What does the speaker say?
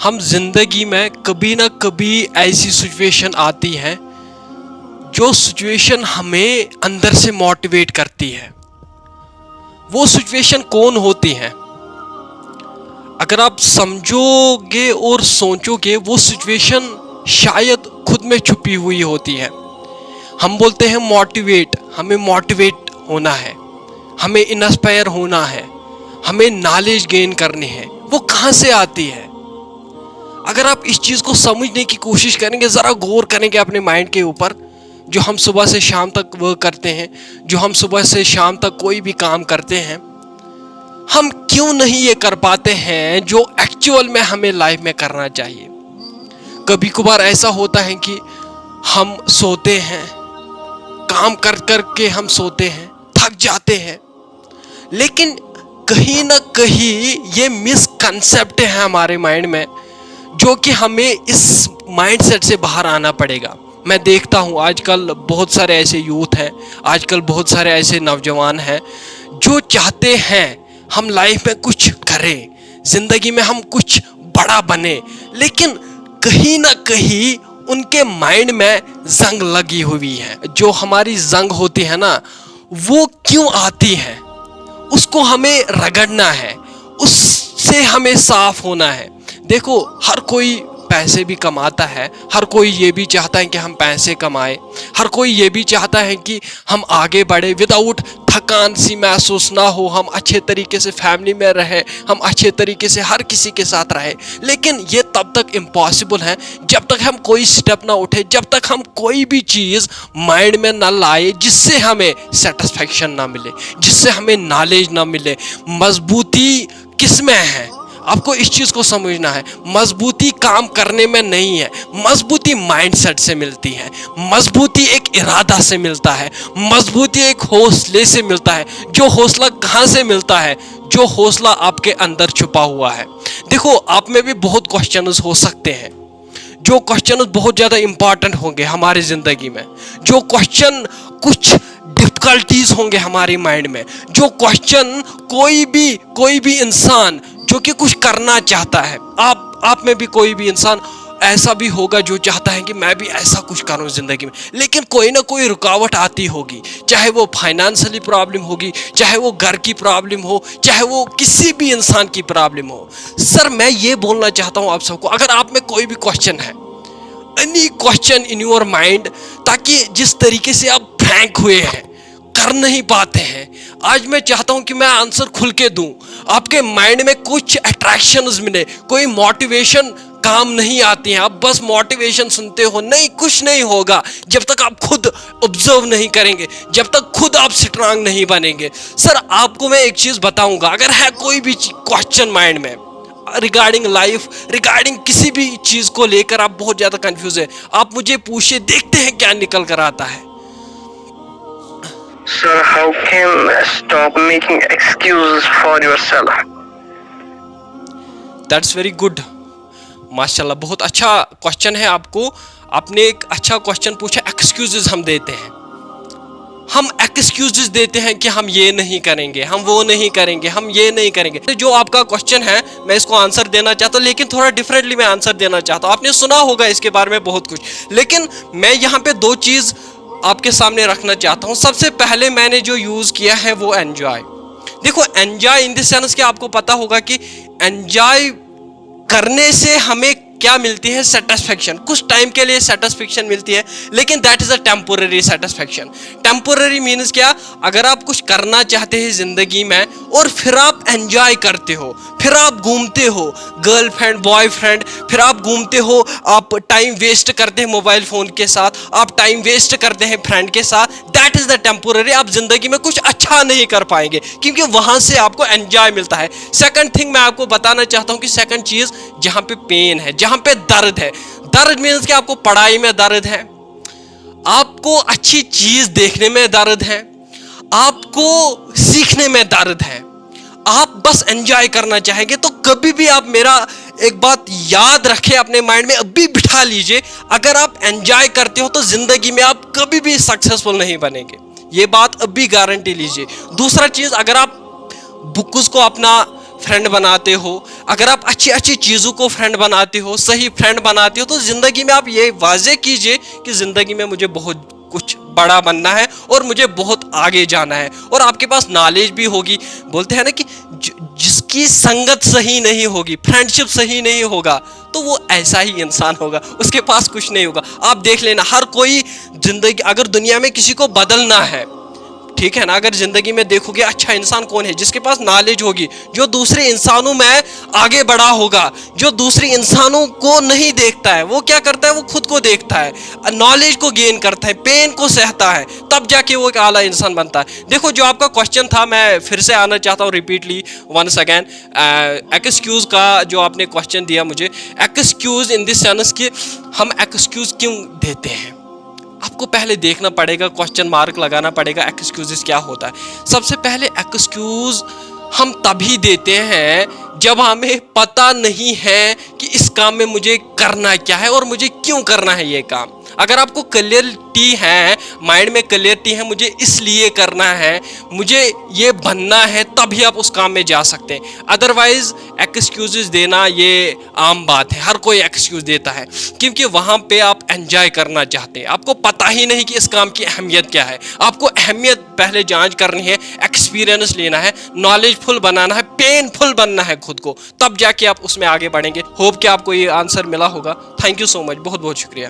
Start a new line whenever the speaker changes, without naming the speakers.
हम जिंदगी में कभी ना कभी ऐसी सिचुएशन आती है जो सिचुएशन हमें अंदर से मोटिवेट करती है। वो सिचुएशन कौन होती है? अगर आप समझोगे और सोचोगे, वो सिचुएशन शायद खुद में छुपी हुई होती है। हम बोलते हैं मोटिवेट, हमें मोटिवेट होना है, हमें इंस्पायर होना है, हमें नॉलेज गेन करनी है। वो कहाँ से आती है? अगर आप इस चीज़ को समझने की कोशिश करेंगे, ज़रा गौर करेंगे अपने माइंड के ऊपर, जो हम सुबह से शाम तक वर्क करते हैं, जो हम सुबह से शाम तक कोई भी काम करते हैं, हम क्यों नहीं ये कर पाते हैं जो एक्चुअल में हमें लाइफ में करना चाहिए। कभी कभार ऐसा होता है कि हम सोते हैं, काम कर कर के हम सोते हैं, थक जाते हैं, लेकिन कहीं ना कहीं ये मिसकंसेप्ट है हमारे माइंड में, जो कि हमें इस माइंडसेट से बाहर आना पड़ेगा। मैं देखता हूँ आजकल बहुत सारे ऐसे यूथ हैं, आजकल बहुत सारे ऐसे नौजवान हैं जो चाहते हैं हम लाइफ में कुछ करें, ज़िंदगी में हम कुछ बड़ा बने, लेकिन कहीं ना कहीं उनके माइंड में जंग लगी हुई है। जो हमारी जंग होती है ना, वो क्यों आती है, उसको हमें रगड़ना है, उससे हमें साफ होना है। देखो, हर कोई पैसे भी कमाता है, हर कोई ये भी चाहता है कि हम पैसे कमाएं, हर कोई ये भी चाहता है कि हम आगे बढ़े, विदाउट थकान सी महसूस ना हो, हम अच्छे तरीके से फैमिली में रहे, हम अच्छे तरीके से हर किसी के साथ रहे। लेकिन ये तब तक इम्पॉसिबल है जब तक हम कोई स्टेप ना उठे, जब तक हम कोई भी चीज़ माइंड में ना लाए जिससे हमें सेटिस्फैक्शन ना मिले, जिससे हमें नॉलेज ना मिले। मजबूती किस में है? आपको इस चीज़ को समझना है। मजबूती काम करने में नहीं है, मजबूती माइंडसेट से मिलती है, मजबूती एक इरादा से मिलता है, मजबूती एक हौसले से मिलता है। जो हौसला कहाँ से मिलता है? जो हौसला आपके अंदर छुपा हुआ है। देखो, आप में भी बहुत क्वेश्चंस हो सकते हैं, जो क्वेश्चन बहुत ज़्यादा इंपॉर्टेंट होंगे हमारी ज़िंदगी में, जो क्वेश्चन कुछ डिफ़िकल्टीज होंगे हमारे माइंड में, जो क्वेश्चन कोई भी इंसान जो कि कुछ करना चाहता है, आप में भी कोई भी इंसान ऐसा भी होगा जो चाहता है कि मैं भी ऐसा कुछ करूं ज़िंदगी में, लेकिन कोई ना कोई रुकावट आती होगी। चाहे वो फाइनेंशियली प्रॉब्लम होगी, चाहे वो घर की प्रॉब्लम हो, चाहे वो किसी भी इंसान की प्रॉब्लम हो। सर, मैं ये बोलना चाहता हूँ आप सबको, अगर आप में कोई भी क्वेश्चन है, any question in your mind, ताकि जिस तरीके से आप फ्रैंक हुए हैं, कर नहीं पाते हैं, आज मैं चाहता हूं कि मैं आंसर खुल के दूं, आपके माइंड में कुछ अट्रैक्शंस मिले, कोई मोटिवेशन काम नहीं आती है। आप बस मोटिवेशन सुनते हो, नहीं, कुछ नहीं होगा जब तक आप खुद ऑब्जर्व नहीं करेंगे, जब तक खुद आप स्ट्रांग नहीं बनेंगे। सर, आपको मैं एक चीज़ बताऊंगा, अगर है कोई भी क्वेश्चन माइंड में रिगार्डिंग लाइफ, रिगार्डिंग किसी भी चीज़ को लेकर आप बहुत ज़्यादा कंफ्यूज है, आप मुझे पूछिए, देखते हैं क्या निकल कर आता है।
Sir, how can I stop making excuses for yourself?
That's very good. माशाल्लाह, बहुत अच्छा क्वेश्चन है। आपने एक अच्छा क्वेश्चन पूछा। एक्सक्यूजेस हम देते हैं, हम एक्सक्यूजेस देते हैं कि हम ये नहीं करेंगे, हम वो नहीं करेंगे, हम ये नहीं करेंगे। जो आपका क्वेश्चन है, मैं इसको आंसर देना चाहता हूँ, लेकिन थोड़ा डिफरेंटली मैं आंसर देना चाहता हूँ। आपने सुना होगा इसके बारे में बहुत कुछ, लेकिन मैं यहाँ पे दो चीज़ आपके सामने रखना चाहता हूँ। सबसे पहले मैंने जो यूज़ किया है वो एंजॉय। देखो, एंजॉय इन द सेंस कि आपको पता होगा कि एंजॉय करने से हमें क्या मिलती है? सेटिस्फेक्शन। कुछ टाइम के लिए सेटिस्फेक्शन मिलती है, लेकिन that is a temporary satisfaction. Temporary means क्या? अगर आप कुछ करना चाहते हैं ज़िंदगी में और फिर आप एंजॉय करते हो, फिर आप घूमते हो, गर्लफ्रेंड बॉयफ्रेंड, फिर आप घूमते हो, आप टाइम वेस्ट करते हैं मोबाइल फ़ोन के साथ, आप टाइम वेस्ट करते हैं फ्रेंड के साथ, दैट इज़ द टेम्पोररी। आप ज़िंदगी में कुछ अच्छा नहीं कर पाएंगे, क्योंकि वहाँ से आपको एंजॉय मिलता है। सेकंड थिंग मैं आपको बताना चाहता हूँ कि सेकंड चीज़, जहाँ पे पेन है, जहाँ पे दर्द है, दर्द मीन्स कि आपको पढ़ाई में दर्द है, आपको अच्छी चीज़ देखने में दर्द है, आपको सीखने में दर्द है, आप बस एंजॉय करना चाहेंगे, तो कभी भी आप मेरा एक बात याद रखें, अपने माइंड में अभी बिठा लीजिए, अगर आप एंजॉय करते हो तो जिंदगी में आप कभी भी सक्सेसफुल नहीं बनेंगे। ये बात अभी गारंटी लीजिए। दूसरा चीज़, अगर आप बुक्स को अपना फ्रेंड बनाते हो, अगर आप अच्छी अच्छी चीज़ों को फ्रेंड बनाते हो, सही फ्रेंड बनाते हो, तो ज़िंदगी में आप ये वाजे कीजिए कि ज़िंदगी में मुझे बहुत कुछ बड़ा बनना है और मुझे बहुत आगे जाना है, और आपके पास नॉलेज भी होगी। बोलते हैं ना कि जिसकी संगत सही नहीं होगी, फ्रेंडशिप सही नहीं होगा, तो वो ऐसा ही इंसान होगा, उसके पास कुछ नहीं होगा। आप देख लेना, हर कोई जिंदगी, अगर दुनिया में किसी को बदलना है, ठीक है ना, अगर जिंदगी में देखोगे अच्छा इंसान कौन है, जिसके पास नॉलेज होगी, जो दूसरे इंसानों में आगे बढ़ा होगा, जो दूसरे इंसानों को नहीं देखता है, वो क्या करता है, वो खुद को देखता है, नॉलेज को गेन करता है, पेन को सहता है, तब जाके वो एक आला इंसान बनता है। देखो जो आपका क्वेश्चन था, मैं फिर से आना चाहता हूँ रिपीटली वंस अगैन, एक्सक्यूज का जो आपने क्वेश्चन दिया मुझे, एक्सक्यूज इन दिस सेंस कि हम एक्सक्यूज क्यों देते हैं। आपको पहले देखना पड़ेगा, क्वेश्चन मार्क लगाना पड़ेगा, एक्सक्यूजेस क्या होता है। सबसे पहले एक्सक्यूज हम तभी देते हैं जब हमें पता नहीं है कि इस काम में मुझे करना क्या है और मुझे क्यों करना है ये काम। अगर आपको क्लियरिटी है, माइंड में क्लियरिटी है, मुझे इसलिए करना है, मुझे ये बनना है, तभी आप उस काम में जा सकते हैं। अदरवाइज एक्सक्यूजेस देना ये आम बात है, हर कोई एक्सक्यूज देता है, क्योंकि वहाँ पे आप एंजॉय करना चाहते हैं, आपको पता ही नहीं कि इस काम की अहमियत क्या है। आपको अहमियत पहले जांच करनी है, एक्सपीरियंस लेना है, नॉलेजफुल बनाना है, पेनफुल बनना है खुद को, तब जाके आप उसमें आगे बढ़ेंगे। होप कि आपको ये आंसर मिला होगा। थैंक यू सो मच, बहुत बहुत शुक्रिया।